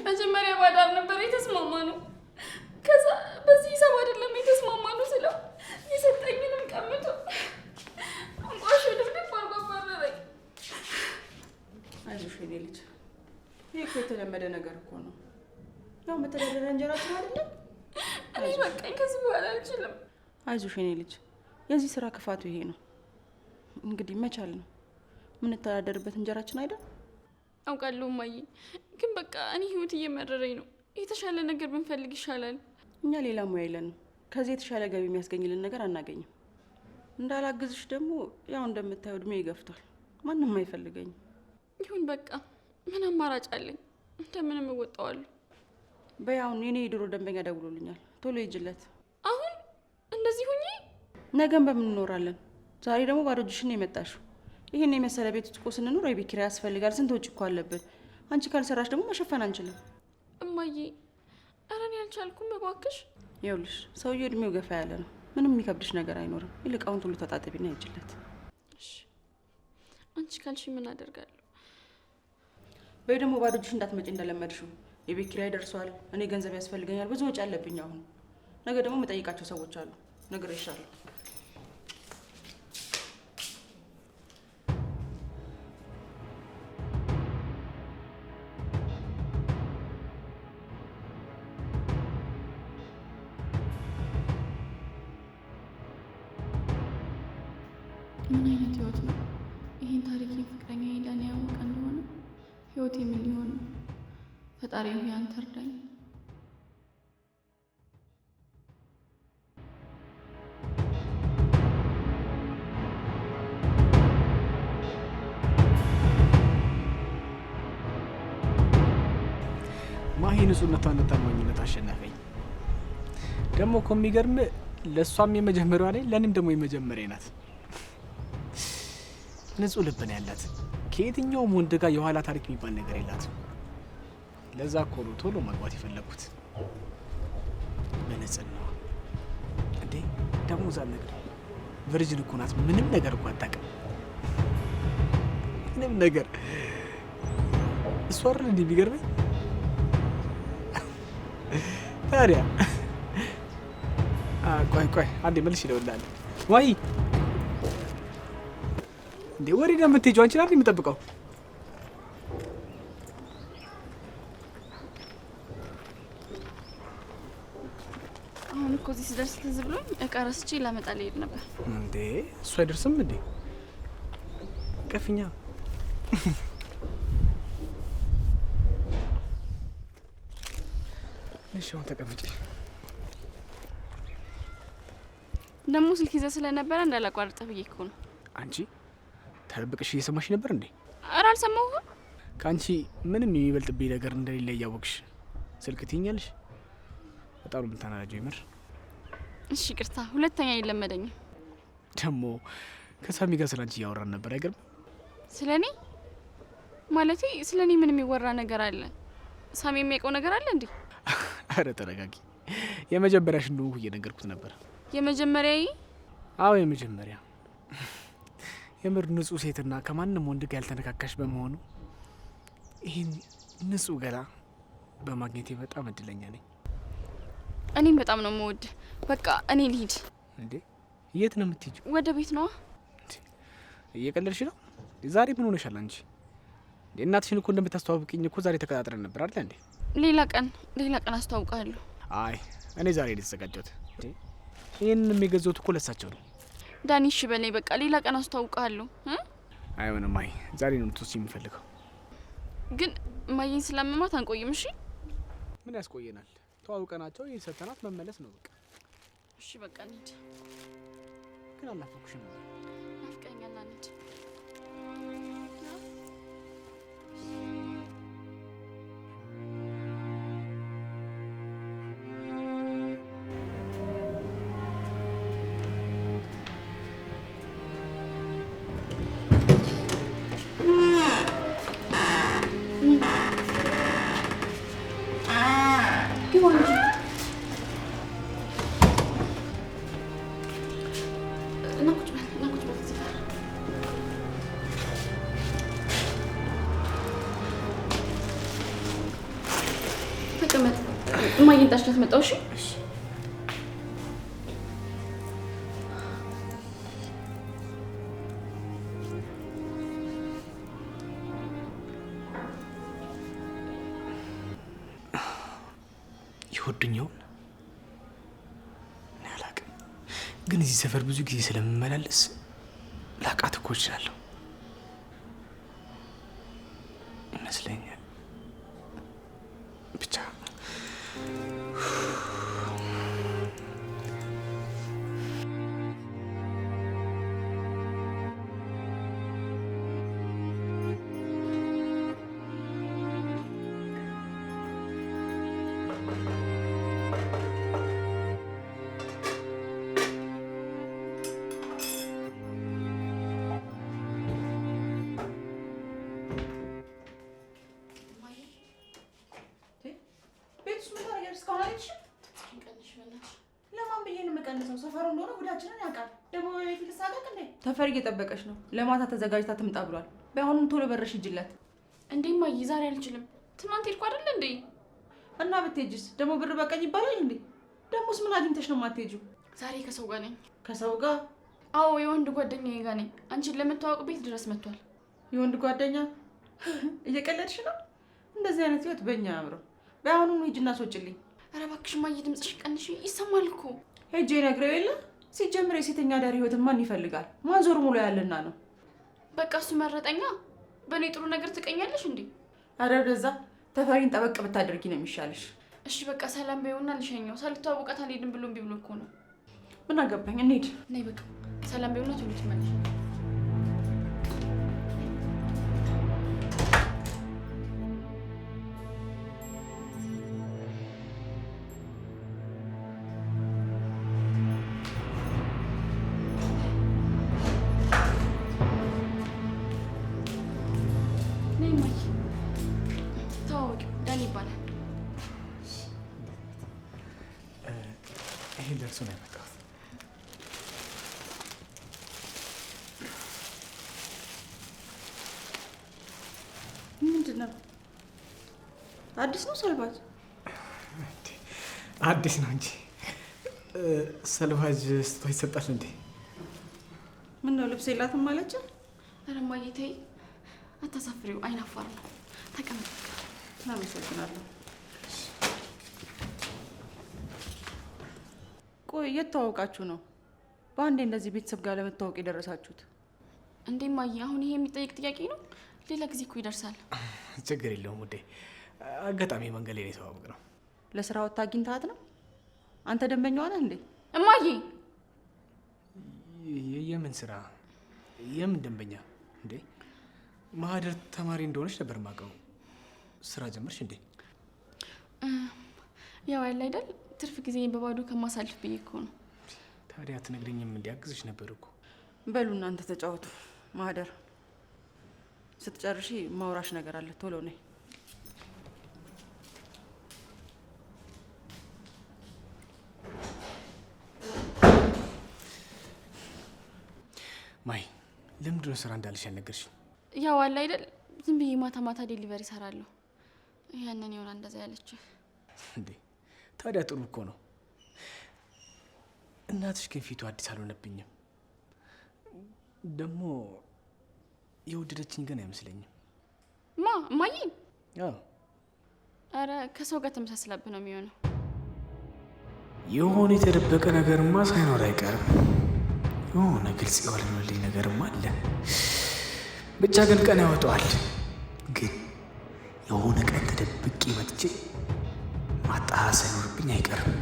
መጀመሪያ ባዳር ነበር የተስማማነው። ከዛ በዚህ ሂሳብ አይደለም የተስማማነው ስለው የሰጠኝንም ቀምቶ አንቋሾ ድብድብ አድርጎ አባረረኝ። አይዞሽ የኔ ልጅ፣ ይሄ እኮ የተለመደ ነገር እኮ ነው። ያው መተዳደሪያ እንጀራችን አይደለም። እኔ በቃኝ፣ ከዚህ በኋላ አልችልም። አይዞሽ የኔ ልጅ፣ የዚህ ስራ ክፋቱ ይሄ ነው። እንግዲህ መቻል ነው የምንተዳደርበት እንጀራችን አይደል? አውቃለሁ እማዬ፣ ግን በቃ እኔ ህይወት እየመረረኝ ነው። የተሻለ ነገር ብንፈልግ ይሻላል። እኛ ሌላ ሙያ የለንም። ከዚህ የተሻለ ገቢ የሚያስገኝልን ነገር አናገኝም። እንዳላግዝሽ ደግሞ ያው እንደምታየው እድሜ ይገፍቷል። ማንም አይፈልገኝም። ይሁን በቃ ምን አማራጭ አለኝ? እንደምንም እወጣዋለሁ። በያውን የኔ የድሮ ደንበኛ ደውሎልኛል። ቶሎ ይጅለት። አሁን እንደዚህ ሁኚ? ነገም በምን እንኖራለን? ዛሬ ደግሞ ባዶ እጅሽን ነው የመጣሽው። ይሄን የመሰለ ቤት ውስጥ እኮ ስንኖር የቤት ኪራይ ያስፈልጋል። ስንት ወጪ እኮ አለብን። አንቺ ካልሰራሽ ደግሞ መሸፈን አንችልም። እማዬ ኧረ እኔ አልቻልኩም እባክሽ። ይኸውልሽ ሰውዬው እድሜው ገፋ ያለ ነው። ምንም የሚከብድሽ ነገር አይኖርም። ይልቅ አሁን ቶሎ ተጣጥቢና ይጅለት። እሺ አንቺ ካልሽ ምን አደርጋለሁ? ወይ ደግሞ ባዶ እጅሽ እንዳትመጪ እንደለመድሽው። የቤት ኪራይ ደርሷል። እኔ ገንዘብ ያስፈልገኛል። ብዙ ወጪ አለብኝ አሁን። ነገ ደግሞ የምጠይቃቸው ሰዎች አሉ። ነግሬሻለሁ። ምን አይነት ህይወት ነው? ይሄን ታሪክ ፍቅረኛ ይላል ያወቀ እንደሆነ ህይወቴ ምን ሊሆን ነው? ፈጣሪ ሆይ አንተ እርዳኝ። ማሂ ንጹህነቷና ታማኝነት አሸነፈኝ። ደግሞ እኮ የሚገርም ለእሷም የመጀመሪያዋ ላይ ለእኔም ደግሞ የመጀመሪያ ናት። ንጹህ ልብ ነው ያላት። ከየትኛውም ወንድ ጋር የኋላ ታሪክ የሚባል ነገር የላትም። ለዛ እኮ ነው ቶሎ ማግባት የፈለኩት። በንጽህናዋ እንዴ! ደግሞ እዛ ነገር ቨርጅን እኮ ናት። ምንም ነገር እኮ አታውቅም። ምንም ነገር እሷ አይደል እንዴ ቢገርመኝ። ታዲያ ቆይ አንዴ መልሽ ይደውላል። ዋይ እንዴ ወሬ ነው የምትሄጂው? አንቺ ናት የምጠብቀው። አሁን እኮ እዚህ ስደርስ ትዝ ብሎኝ እቃ ረስቼ ላመጣ ልሄድ ነበር። እንዴ እሱ አይደርስም እንዴ? ቀፍኛ እሺ አሁን ተቀመጪ። ደግሞ ስልክ ይዘህ ስለነበረ እንዳላቋርጥ ብዬ እኮ ነው። አንቺ ተደብቀሽ እየሰማሽ ነበር እንዴ? ኧረ አልሰማሁም። ከአንቺ ምንም የሚበልጥብኝ ነገር እንደሌለ እያወቅሽ ስልክ ትይኛለሽ? በጣም ነው የምታናዳጀው ይመር። እሺ ይቅርታ፣ ሁለተኛ አይለመደኝም። ደግሞ ከሳሚ ጋር ስላንቺ እያወራን ነበር። አይገርም? ስለኔ ማለቴ ስለኔ ምን የሚወራ ነገር አለ? ሳሚ የሚያውቀው ነገር አለ እንዴ? አረ ተረጋጊ። የመጀመሪያሽ እንደሆንኩ እየነገርኩት ነበር። የመጀመሪያዬ? አዎ የመጀመሪያ። የምር ንጹህ ሴትና ከማንም ወንድ ጋር ያልተነካካሽ በመሆኑ ይህን ንጹህ ገላ በማግኘቴ በጣም እድለኛ ነኝ። እኔም በጣም ነው የምወድ። በቃ እኔ ልሂድ። እንዴ የት ነው የምትሄጂው? ወደ ቤት ነዋ። እየቀለድሽ ነው? ዛሬ ምን ሆነሻል አንቺ? እናትሽን እኮ እንደምታስተዋውቅኝ እኮ ዛሬ ተቀጣጥረን ነበር አይደል እንዴ? ሌላ ቀን አስተዋውቃለሁ። አይ እኔ ዛሬ የተዘጋጀሁት ይህንን የሚገዛውት እኮ ለሳቸው ነው። ዳኒ እሺ በለኝ በቃ ሌላ ቀን አስተዋውቃለሁ። አይሆንም ማይ፣ ዛሬ ነው የምትወስጂ የምፈልገው። ግን ማየኝ ስላመማት አንቆይም። እሺ ምን ያስቆየናል? ተዋውቀናቸው ይህን ሰተናት መመለስ ነው በቃ። እሺ በቃ እንሂድ። ግን አላፈኩሽም። ናፍቀኛል። እንሂድ። ተቀመጥ። እማዬን ጣሽላት መጣው። እሺ ይወዱኝ ይሆን? እኔ አላውቅም፣ ግን እዚህ ሰፈር ብዙ ጊዜ ስለምመላለስ ላቃት እኮ እችላለሁ ይመስለኛል። ብቻ ለማን ብዬ ነው የምቀንሰው? ሰፈሩ እንደሆነ ጉዳችንን ያውቃል። ደግሞ በቤት ልሳቀቅ እንዴ? ተፈሪ እየጠበቀች ነው። ለማታ ተዘጋጅታ ትምጣ ብሏል። በአሁኑም ቶሎ በረሽ ሂጂለት። እንዴ እማዬ ዛሬ አልችልም። ትናንት ሄድኩ አይደል እንዴ? እና ብትሄጂስ ደግሞ ብር በቀኝ ይባላል እንዴ? ደግሞስ ምን አግኝተሽ ነው የማትሄጂው? ዛሬ ከሰው ጋር ነኝ። ከሰው ጋር? አዎ የወንድ ጓደኛዬ ጋር ነኝ። አንቺን ለመተዋወቅ ቤት ድረስ መጥቷል። የወንድ ጓደኛ? እየቀለድሽ ነው? እንደዚህ አይነት ህይወት በእኛ አያምርም። በአሁኑም ሂጂና አስወጪልኝ። ኧረ እባክሽ እማዬ ድምፅሽ ቀንሽ፣ ይሰማል እኮ። ሄጄ ነግሬው የለ ሲጀምር የሴተኛ አዳሪ ህይወትን ማን ይፈልጋል? ማን ዞር ሙሉ ያለና ነው። በቃ እሱ መረጠኛ። በእኔ ጥሩ ነገር ትቀኛለሽ እንዴ? አረ ወደዛ ተፈሪን ጠበቅ ብታደርጊ ነው የሚሻልሽ። እሺ በቃ ሰላም በይውና ልሸኘው። ሳልተዋወቃት አልሄድም ብሎ እምቢ ብሎ እኮ ነው። ምን አገባኝ፣ እንሂድ። ነይ በቃ ሰላም በይውና ቶሎ ትመለሽ። ይሄን ደርሶ ነው ያመጣሁት። ምንድን ነው? አዲስ ነው ሰልባጅ? አዲስ ነው እንጂ ሰልባጅ ስጦታ ይሰጣል እንዴ? ምን ነው ልብስ የላትም ማለች? ኧረ እማዬ ተይ አታሳፍሪው፣ አይናፋር ነው። ተቀመጥ። አመሰግናለሁ። ቆይ የት ተዋውቃችሁ ነው በአንዴ እንደዚህ ቤተሰብ ጋር ለመታወቅ የደረሳችሁት? እንዴ እማዬ አሁን ይሄ የሚጠይቅ ጥያቄ ነው? ሌላ ጊዜ እኮ ይደርሳል። ችግር የለውም ውዴ፣ አጋጣሚ መንገድ ላይ የተዋወቅ ነው። ለስራ ወጥታ አግኝታት ነው? አንተ ደንበኛዋ ነህ እንዴ? እማዬ የምን ስራ የምን ደንበኛ እንዴ? ማህደር ተማሪ እንደሆነች ነበር ማውቀው። ስራ ጀመርሽ እንዴ? ያው ያለ አይደል ትርፍ ጊዜ በባዶ ከማሳልፍ ብዬ እኮ ነው። ታዲያ አትነግሪኝም? እንዲያግዝሽ ነበር እኮ። በሉ እናንተ ተጫወቱ። ማህደር ስትጨርሺ ማውራሽ ነገር አለ፣ ቶሎ ነይ። ማይ ለምንድን ነው ስራ እንዳለሽ ያልነገርሽኝ? ያው አለ አይደል ዝም ብዬ ማታ ማታ ዴሊቨሪ እሰራለሁ። ያንን ይሆናል እንደዛ ያለች እንዴ? ታዲያ ጥሩ እኮ ነው። እናትሽ ግን ፊቱ አዲስ አልሆነብኝም። ደግሞ የወደደችኝ ግን አይመስለኝም። ማ እማዬ? አዎ። አረ ከሰው ጋር ተመሳስላብህ ነው የሚሆነው። የሆነ የተደበቀ ነገርማ ሳይኖር አይቀርም። የሆነ ግልጽ የሆነልኝ ነገርማ አለ። ብቻ ግን ቀን ያወጣዋል። ግን የሆነ ቀን ተደብቄ መጥቼ ማጣራት ሳይኖርብኝ አይቀርም።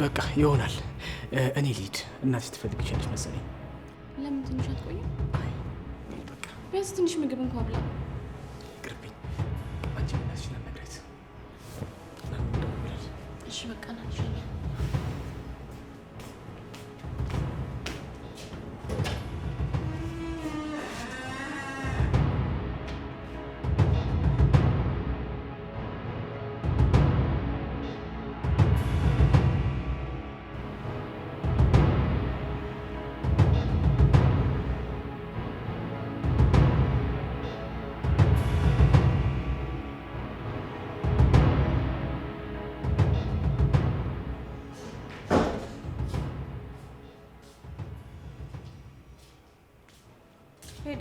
በቃ ይሆናል። እኔ ልሂድ። እናትሽ ትፈልግሻለች መሰለኝ። ለምን ትንሽ አትቆይም? በቃ ቢያንስ ትንሽ ምግብ እንኳን ብላ። ይቅርብኝ። አንቺ እናትሽ ነግረት። እሺ በቃ ናች።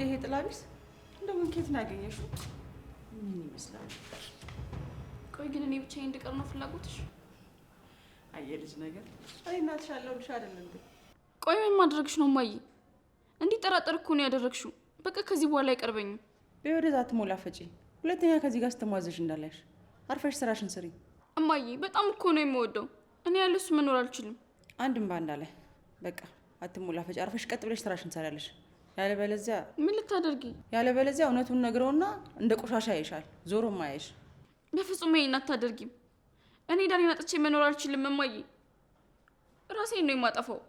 ይሄ ጥላቢስ እንደው ምን ከየት ነው ያገኘሽው? ምን ይመስላል? ቆይ ግን እኔ ብቻዬን እንድቀር ነው ፍላጎትሽ? አየልጅ ነገር እኔ እናትሽ አለሁልሽ አይደል እንዴ? ቆይ ምን ማድረግሽ ነው እማዬ? እንዲጠራጠር እኮ ነው ያደረግሽው። በቃ ከዚህ በኋላ አይቀርበኝም። በወደዛ አትሞላፈጪ። ሁለተኛ ከዚህ ጋር ስትሟዘሽ እንዳላሽ አርፈሽ ስራሽን ስሪ። እማዬ በጣም እኮ ነው የምወደው። እኔ ያለሱ መኖር አልችልም። አንድም ባንዳ ላይ በቃ አትሞላፈጪ። አርፈሽ ቀጥ ብለሽ ስራሽን ትሰሪያለሽ። ያለበለዚያ ምን ልታደርጊ? ያለበለዚያ እውነቱን ነግረውና እንደ ቆሻሻ ያይሻል። ዞሮም አያይሽ። በፍጹም ይሄን አታደርጊም። እኔ ዳኒን አጥቼ መኖር አልችልም እማዬ። ራሴን ነው የማጠፋው።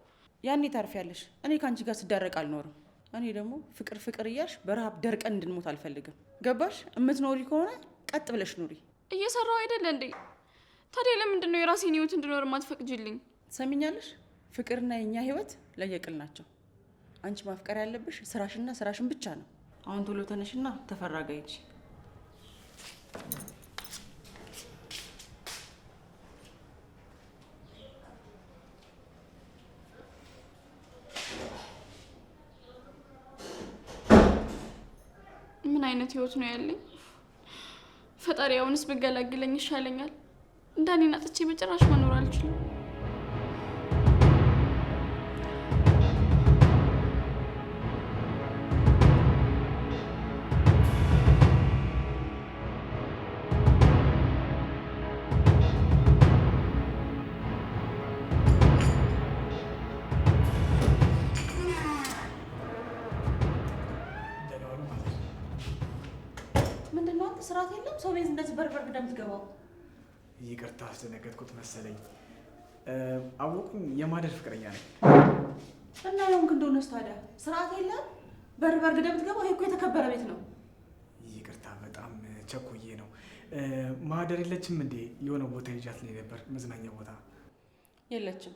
ያኔ ታርፊያለሽ። እኔ ከአንቺ ጋር ስዳረቅ አልኖርም። እኔ ደግሞ ፍቅር ፍቅር እያልሽ በረሃብ ደርቀን እንድንሞት አልፈልግም። ገባሽ? እምትኖሪ ከሆነ ቀጥ ብለሽ ኑሪ። እየሰራው አይደለ እንዴ? ታዲያ ለምንድን ነው የራሴን ህይወት እንድኖር ማትፈቅጂልኝ? ሰሚኛለሽ? ፍቅርና የኛ ህይወት ለየቅል ናቸው። አንቺ ማፍቀር ያለብሽ ስራሽና ስራሽን ብቻ ነው። አሁን ቶሎ ተነሽና ተፈራጋ ሂጂ። ምን አይነት ህይወት ነው ያለኝ? ፈጣሪ አሁንስ ብገላግለኝ ይሻለኛል። ዳኒን አጥቼ በጭራሽ መኖር አልችልም። ስርዓት የለም። ሰው ቤት እንደዚህ በርበር ግዳ የምትገባው? ይቅርታ አስደነገጥኩት መሰለኝ። አወቁኝ የማደር ፍቅረኛ ነኝ። እና ያውም እንደሆነስ ታዲያ ስርዓት የለም። በርበር ግዳ የምትገባው? ይሄ እኮ የተከበረ ቤት ነው። ይቅርታ በጣም ቸኩዬ ነው። ማደር የለችም እንዴ? የሆነ ቦታ ይዣት ላይ ነበር፣ መዝናኛ ቦታ። የለችም።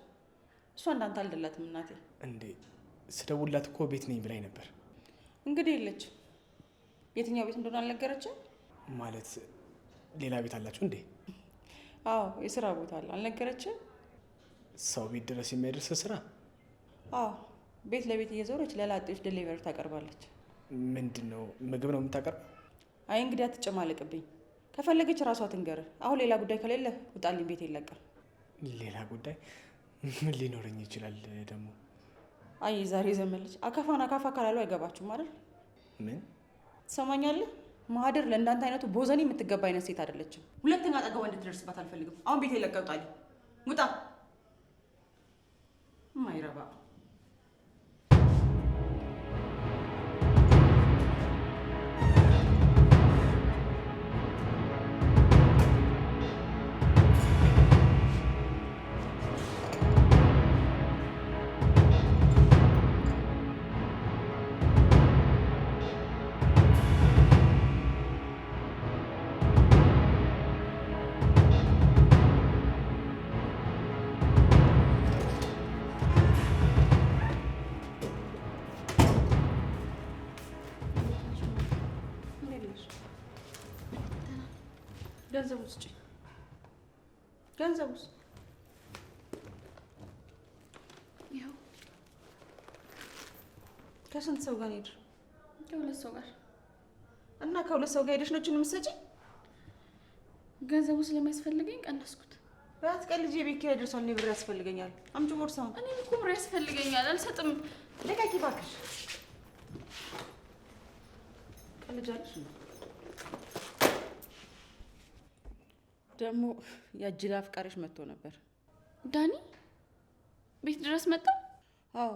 እሷ እንዳንተ አልደላትም እናቴ። እንዴ ስደውላት እኮ ቤት ነኝ ብላኝ ነበር። እንግዲህ የለችም። የትኛው ቤት እንደሆነ አልነገረችም? ማለት ሌላ ቤት አላችሁ እንዴ? አዎ የስራ ቦታ አለ። አልነገረችም? ሰው ቤት ድረስ የሚያደርስ ስራ? አዎ ቤት ለቤት እየዞረች ለላጤዎች ዴሊቨሪ ታቀርባለች። ምንድን ነው? ምግብ ነው የምታቀርበው? አይ እንግዲህ አትጨማለቅብኝ። ከፈለገች ራሷ ትንገር። አሁን ሌላ ጉዳይ ከሌለ ውጣልኝ፣ ቤት ይለቀል። ሌላ ጉዳይ ምን ሊኖረኝ ይችላል ደግሞ? አይ ዛሬ ዘመለች። አካፋን አካፋ ካላሉ አይገባችሁም አይደል? ምን ትሰማኛለህ? ማህደር ለእንዳንተ አይነቱ ቦዘኔ የምትገባ አይነት ሴት አይደለችም። ሁለተኛ አጠገቧ እንድትደርስባት አልፈልግም። አሁን ቤት ይለቀውጣል። ውጣ። ማይረባ ገንዘብ ውስጥ ገንዘብ ውስጥ ይኸው። ከስንት ሰው ጋር ሄድሽ? ከሁለት ሰው ጋር። እና ከሁለት ሰው ጋር ሄደሽ ነው እችን የምትሰጪኝ? ገንዘቡ ስለሚያስፈልገኝ ቀነስኩት። ባት ቀልጄ ቤት ኪራይ ደርሷል። እኔ ብር ያስፈልገኛል። አምጪ ቦርሳውን። እኔም እኮ ብር ያስፈልገኛል። አልሰጥም። ልቀቂ እባክሽ። ቀልጃለሽ ነው ደግሞ። ያጅላ አፍቃሪሽ መጥቶ ነበር። ዳኒ ቤት ድረስ መጣ? አዎ።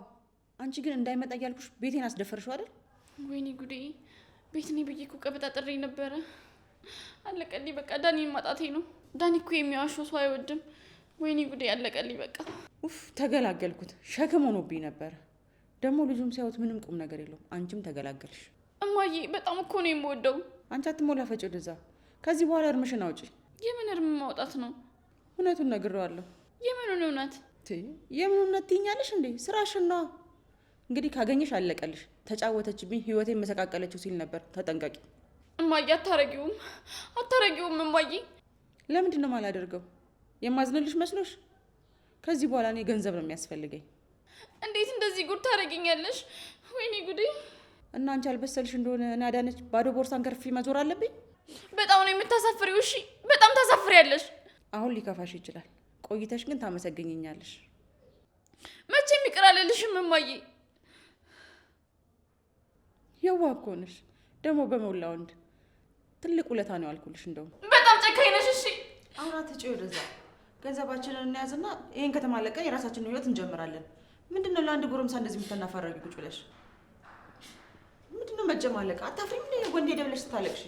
አንቺ ግን እንዳይመጣ እያልኩሽ ቤቴን አስደፈርሽው አይደል? ወይኔ ጉዴ! ቤት እኔ ብዬሽ እኮ ቀበጣጥሬ ነበረ። አለቀልኝ በቃ። ዳኒን ማጣቴ ነው። ዳኒ እኮ የሚዋሸው ሰው አይወድም። ወይኔ ጉዴ! አለቀልኝ በቃ። ኡፍ! ተገላገልኩት። ሸክም ሆኖብኝ ነበር። ደግሞ ልጁም ሲያዩት ምንም ቁም ነገር የለውም። አንቺም ተገላገልሽ። እማዬ በጣም እኮ ነው የምወደው። አንቺ አትሞላፈጪ ወደዛ። ከዚህ በኋላ እርምሽን አውጪ። የምን እርም ማውጣት ነው? እውነቱን ነግሬዋለሁ። የምኑን እውነት? የምን እውነት ትይኛለሽ እንዴ? ስራሽን ነዋ። እንግዲህ ካገኘሽ አለቀልሽ። ተጫወተችብኝ፣ ህይወቴን መሰቃቀለችው ሲል ነበር። ተጠንቀቂ እማዬ። አታረጊውም፣ አታረጊውም እማዬ። ለምንድን ነው የማላደርገው? የማዝንልሽ መስሎሽ? ከዚህ በኋላ እኔ ገንዘብ ነው የሚያስፈልገኝ። እንዴት እንደዚህ ጉድ ታረጊኛለሽ? ወይኔ ጉዴ! እና አንቺ አልበሰልሽ እንደሆነ እኔ አዳነች ባዶ ቦርሳን ከርፊ መዞር አለብኝ? በጣም ነው የምታሳፍሪው። እሺ በጣም ታሳፍሪያለሽ። አሁን ሊከፋሽ ይችላል፣ ቆይተሽ ግን ታመሰግኘኛለሽ። መቼም ይቅር አልልሽም እማዬ። የዋህ እኮ ነሽ ደግሞ በሞላ ወንድ ትልቅ ውለታ ነው ያልኩልሽ። እንደውም በጣም ጨካኝ ነሽ። እሺ አሁን አትጪ ወደዛ። ገንዘባችንን እንያዝና ይሄን ከተማ ለቀን የራሳችንን ህይወት እንጀምራለን። ምንድነው ለአንድ ጎረምሳ እንደዚህ የምትናፋረጊ ቁጭ ብለሽ? ምንድነው መጀማለቅ? አታፍሪም እንዴ ወንዴ ደብለሽ ስታለቅሽ?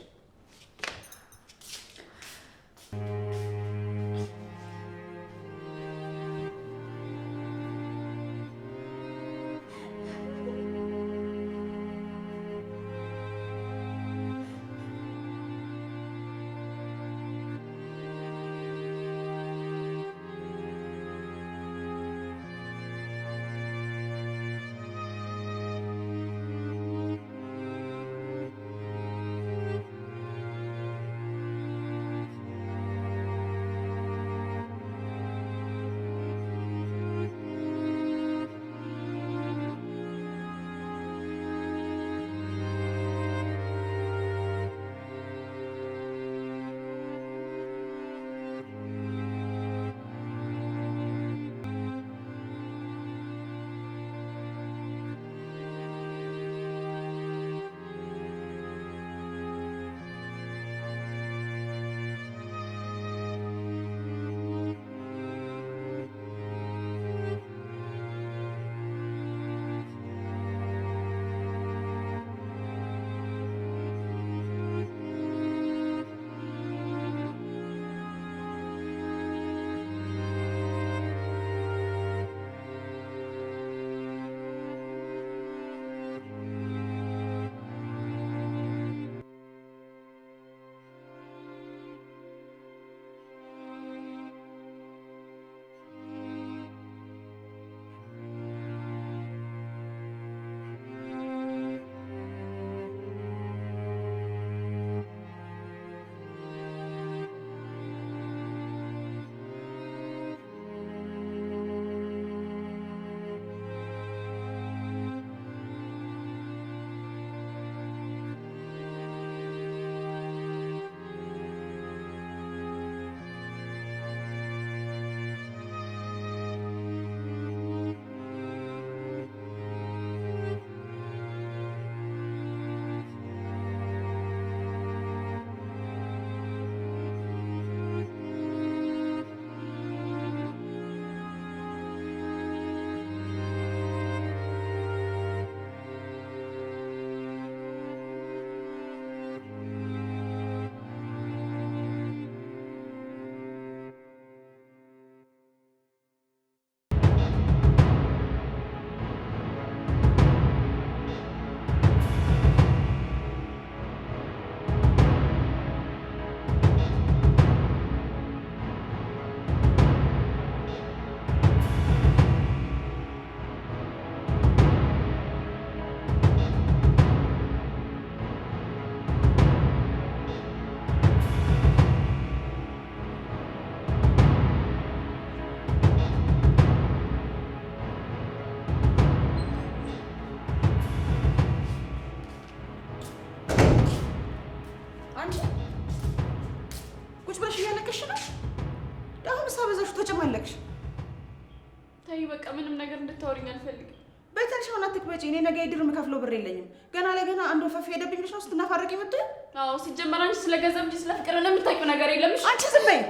እንድታወሪኝ አልፈልግም። በተንሽ ሆነ አትክበጪ። እኔ ነገ የድር የምከፍለው ብር የለኝም። ገና ለገና አንዱ ፈፍ ሄደብኝ ብለሽ ነው ስትናፋረቂ የምትይ? አዎ ሲጀመር አንቺ ስለ ገንዘብ እንጂ ስለ ፍቅር ምንም የምታውቂው ነገር የለም። እሺ አንቺ ዝም በይ።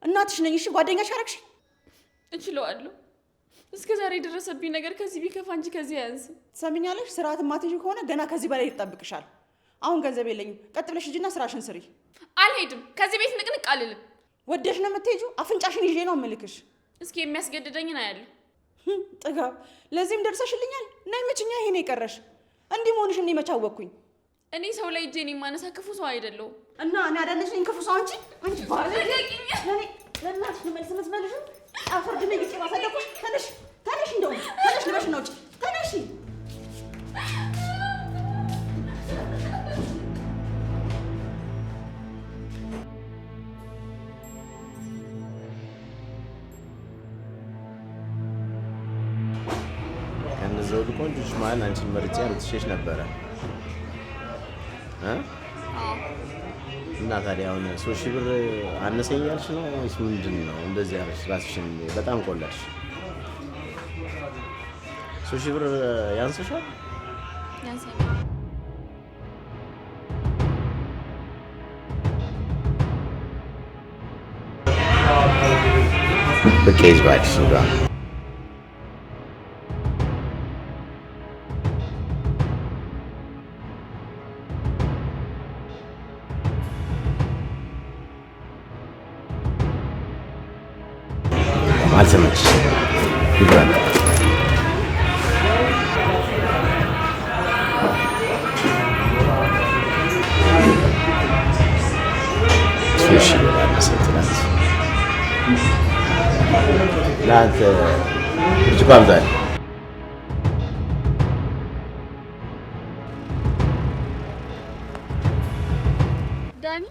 እናትሽ ነኝ። እሺ ጓደኛሽ አደረግሽ። እችለዋለሁ። እስከ ዛሬ የደረሰብኝ ነገር ከዚህ ቢከፋ እንጂ ከዚህ አያንስም። ትሰሚኛለሽ? ስርዓት ማትይዥ ከሆነ ገና ከዚህ በላይ ይጠብቅሻል። አሁን ገንዘብ የለኝም። ቀጥ ብለሽ ሂጂና ስራሽን ስሪ። አልሄድም። ከዚህ ቤት ንቅንቅ አልልም። ወደሽ ነው የምትሄጂው? አፍንጫሽን ይዤ ነው የምልክሽ። እስኪ የሚያስገድደኝን አያለሁ። ጥጋብ፣ ለዚህም ደርሰሽልኛል። ነይ ምችኛ፣ ይሄ ነው የቀረሽ። እንዲህ መሆንሽ እኔ መች አወቅኩኝ? እኔ ሰው ላይ እጄን የማነሳ ክፉ ሰው አይደለሁም። እና እኔ አዳነሽ ነኝ ክፉ ሰው? አንቺ ባለጌ! ለእናትሽ ነው መልስ የምትመልሺው? አፈር ድሜ ግጬ ባሳደኩሽ። ተነሽ፣ እንደውም ተነሽ፣ ልበሽ ነው ውጭ። ተነሽ። ከነዚህ ሁሉ ቆንጆች መሀል አንቺን መርጬ አልትሸሽ ነበረ። እና ታዲያ አሁን 3,000 ብር አነሰኝ ያልሽ ነው ወይስ ምንድን ነው እንደዚህ ያልሽ? ራስሽን በጣም ቆላሽ። 3,000 ብር ያንስሻል? ያንሰኛል። በቃ ይዝባልሽ ጋር አልሰማችሽ ይባል ሱሺ ባለሰትላት ለአንተ ብርቱካን ዛሬ ዳኒ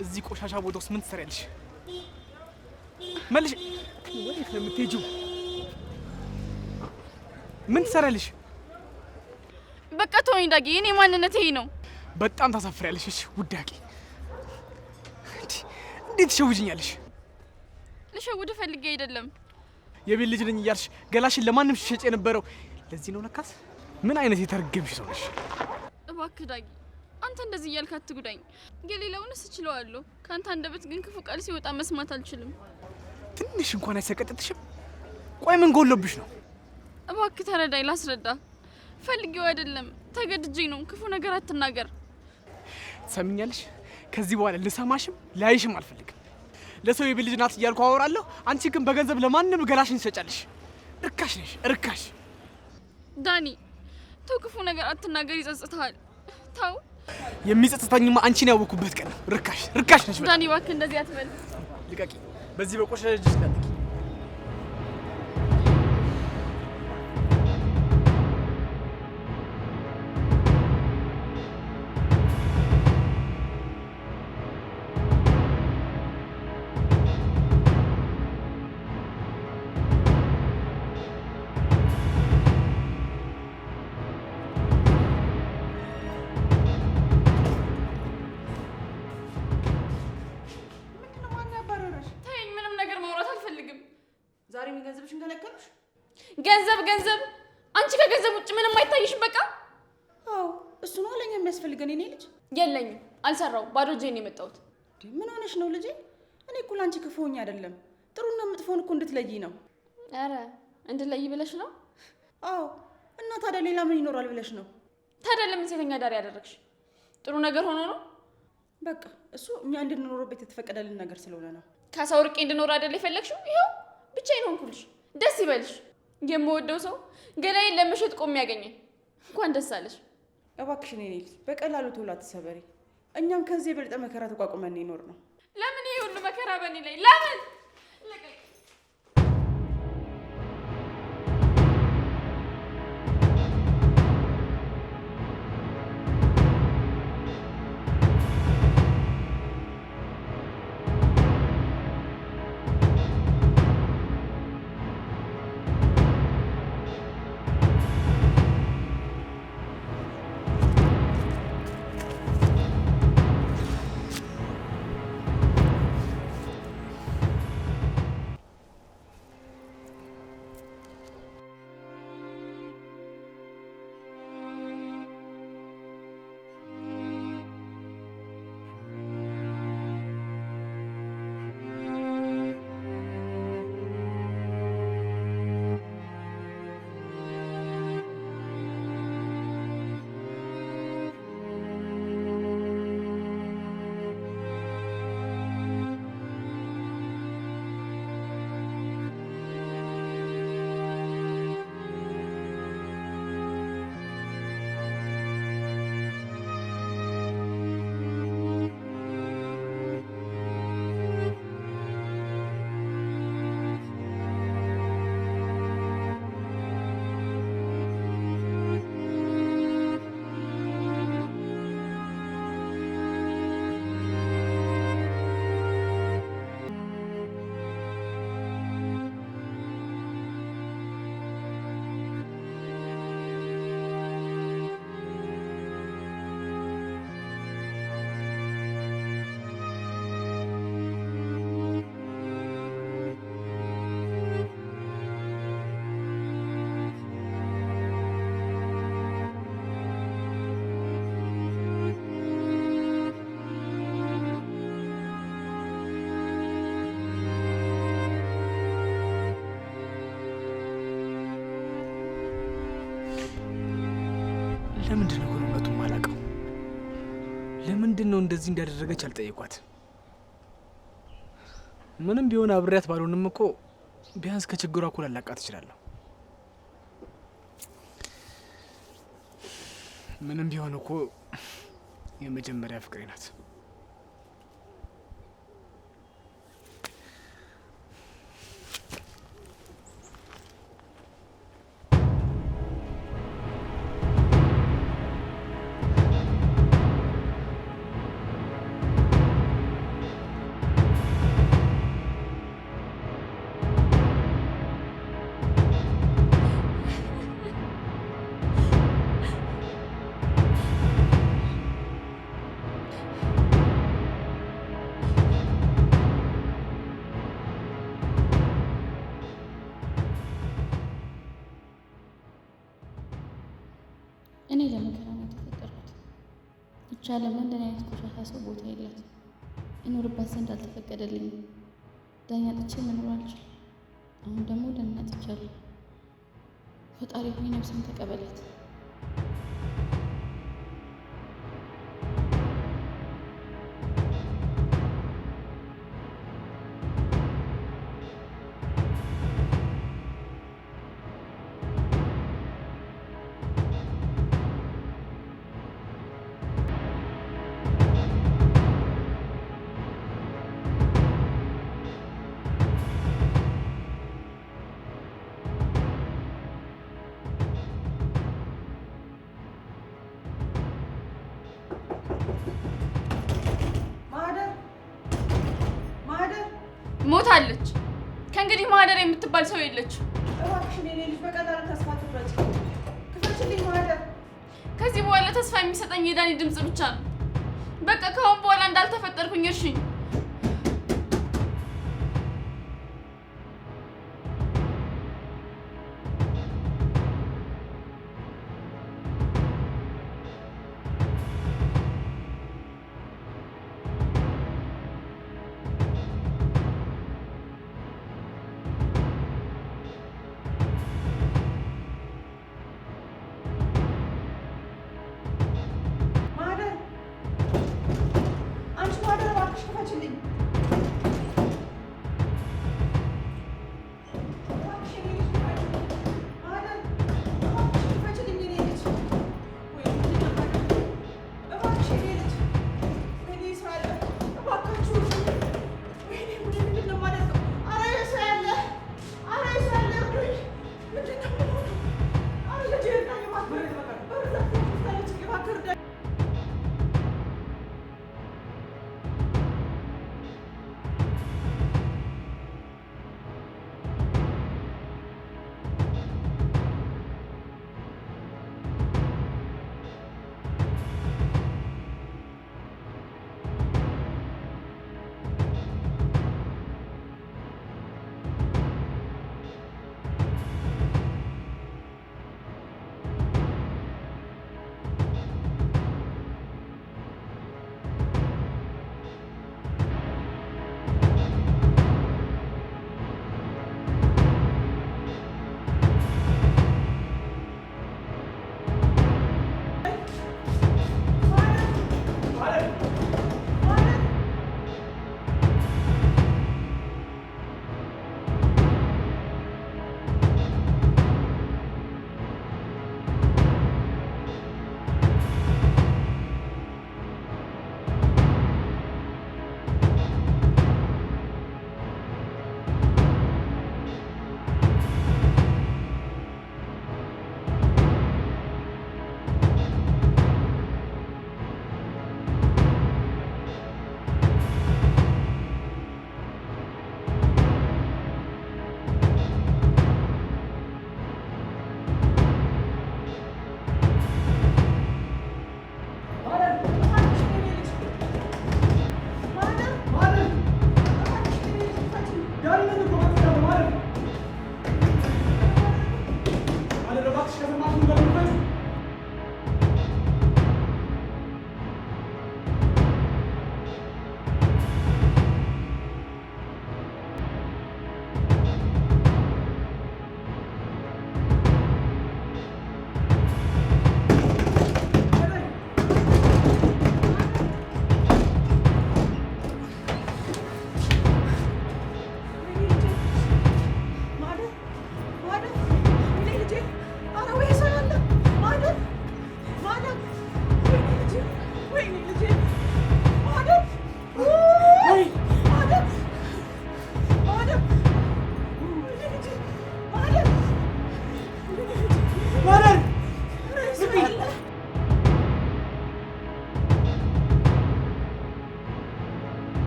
እዚህ ቆሻሻ ቦታ ውስጥ ምን ትሰሪያለሽ? መልሽ። ወዴት ነው የምትሄጂው? ምን ትሰሪያለሽ? በቃ ተወኝ ዳጊ፣ እኔ ማንነት ይሄ ነው። በጣም ታሳፍሪያለሽ። እሺ ውዳቂ፣ እንዴት ትሸውጅኛለሽ? ልሸውድ ፈልጌ አይደለም። የቤት ልጅ ነኝ እያልሽ ገላሽን ለማንም ሲሸጥ የነበረው ለዚህ ነው ለካስ። ምን አይነት የተረገምሽ ሰው ነሽ? እባክህ ዳጊ፣ አንተ እንደዚህ እያልክ አትጉዳኝ። የሌላውንስ እችለዋለሁ፣ ከአንተ አንደበት ግን ክፉ ቃል ሲወጣ መስማት አልችልም። ትንሽ እንኳን አይሰቀጥጥሽም? ቆይ ምን ጎሎብሽ ነው? እባክህ ተረዳኝ፣ ላስረዳ። ፈልጌው አይደለም ተገድጄ ነው። ክፉ ነገር አትናገር። ትሰሚኛለሽ? ከዚህ በኋላ ልሰማሽም ላይሽም አልፈልግም። ለሰው የቤት ልጅ ናት እያልኩ አወራለሁ፣ አንቺ ግን በገንዘብ ለማንም ገላሽን ትሰጫለሽ። እርካሽ ነሽ፣ እርካሽ። ዳኒ ተው፣ ክፉ ነገር አትናገር፣ ይጸጽታል። ተው። የሚጸጽታኝማ አንቺን ያወኩበት ቀን ነው። ርካሽ፣ ርካሽ ነሽ። ዳኒ እባክህ እንደዚህ አትበል። ልቀቂ። በዚህ በቆሻሻ እጅሽ እንዳትቂ። ዛሬ ምን ገንዘብሽን ከለከሉሽ? ገንዘብ ገንዘብ! አንቺ ከገንዘብ ውጭ ምንም አይታይሽም። በቃ አዎ፣ እሱ ነው ለኛ የሚያስፈልገን። እኔ ልጅ የለኝም፣ አልሰራው፣ ባዶ እጄን ነው የመጣሁት። ምን ሆነሽ ነው ልጄ? እኔ እኮ ላንቺ ክፉ ሆኜ አይደለም፣ ጥሩና መጥፎን እኮ እንድትለይ ነው። አረ እንድትለይ ብለሽ ነው? አዎ። እና ታዲያ ሌላ ምን ይኖራል ብለሽ ነው? ታዲያ ለምን ሴተኛ ዳር ያደረግሽ? ጥሩ ነገር ሆኖ ነው? በቃ እሱ እኛ እንድንኖርበት የተፈቀደልን ነገር ስለሆነ ነው። ከሰው ርቄ እንድኖር አይደል የፈለግሽው? ይኸው ብቻዬን ሆንኩልሽ። ደስ ይበልሽ። የምወደው ሰው ገላዬን ለመሸጥ ቆሜ ያገኘኝ። እንኳን ደስ አለሽ። እባክሽን የኔ ልጅ በቀላሉ ቶሎ አትሰበሪ። እኛም ከዚህ የበለጠ መከራ ተቋቁመን ይኖር ነው። ለምን ይሄ ሁሉ መከራ በእኔ ላይ? ለምን? ለምንድን ነው እውነቱን የማላውቀው? ለምንድን ነው እንደዚህ እንዳደረገች አልጠየቋት? ምንም ቢሆን አብሬያት ባልሆንም እኮ ቢያንስ ከችግሯ እኩል አላቃት እችላለሁ። ምንም ቢሆን እኮ የመጀመሪያ ፍቅሬ ናት። እኔ ለመከራ ነው የተፈጠርኩት። ብቻ ለምን እንደኔ አይነት ቆሻሻ ሰው ቦታ የላት እኖርባት ዘንድ አልተፈቀደልኝም። ዳኛ ጥቼ መኖር አልችል። አሁን ደግሞ ደህና ጥቻለሁ። ፈጣሪ ሆይ ነፍሴን ተቀበላት። ሞታለች። ከእንግዲህ ማህደር የምትባል ሰው የለችም። እባክሽን የኔ ልጅ በቀላሉ ተስፋ ትቁረጪ። ክፈችልኝ ማህደር። ከዚህ በኋላ ተስፋ የሚሰጠኝ የዳኒ ድምፅ ብቻ ነው። በቃ ከአሁን በኋላ እንዳልተፈጠርኩኝ እርሽኝ።